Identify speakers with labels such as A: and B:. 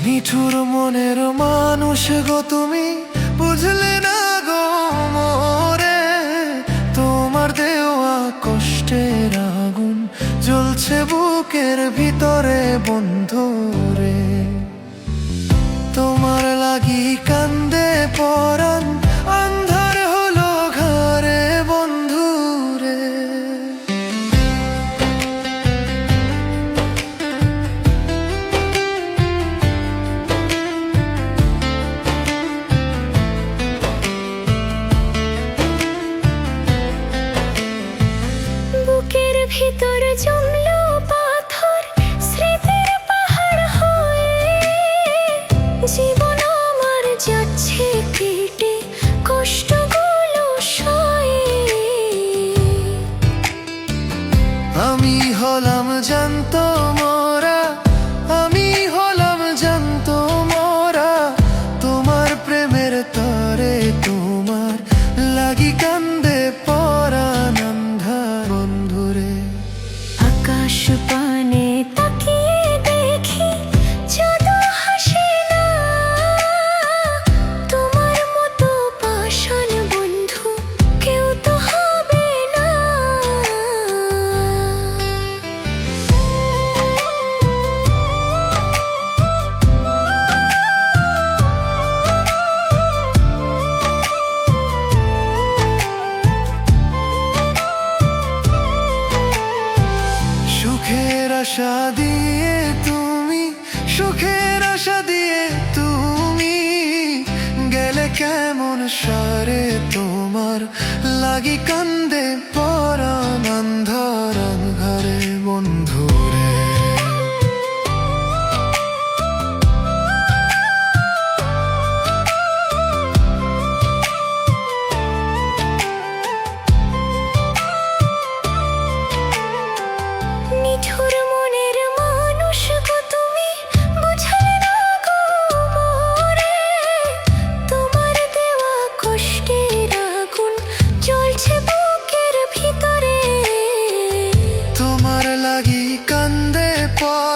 A: নিঠুর মনের মানুষ গো তুমি, বুঝলে না গো মোরে। তোমার দেওয়া কষ্টের আগুন জ্বলছে বুকের ভিতরে বন্ধুরে। তোমার লাগি কান্দে পরাণ, আন্ধার হলো ঘরে বন্ধুরে।
B: বুকের ভিতর জমলো পাথর, স্মৃতির পাহাড় হয়ে। জীবন আমার যাচ্ছে কেটে, কষ্টগুলো সয়ে।
A: আমি হলাম জ্যান্ত মরা, আমি হলাম জ্যান্ত মরা। তোমার প্রেমের তরে তোমার লাগি কান্দে পরাণ আন্ধার বন্ধুরে।
B: আকাশ পানে তাকিয়ে দেখি চাঁদ হাসে না। তোমার মতো পাষাণ বন্ধু কেউ তো হবে না।
A: সুখের আশা দিয়ে তুমি, সুখের আশা দিয়ে তুমি গেলে কেমন সারে। তোমার লাগি কান্দে পরাণ আন্ধার ঘরে বন্ধুরে।
B: নিঠুর মনের মানুষ গো তুমি, বুঝলে না গো মোরে। তোমার দেওয়া কষ্টের আগুন জ্বলছে বুকের ভিতরে।
A: তোমার লাগি কান্দে পরাণ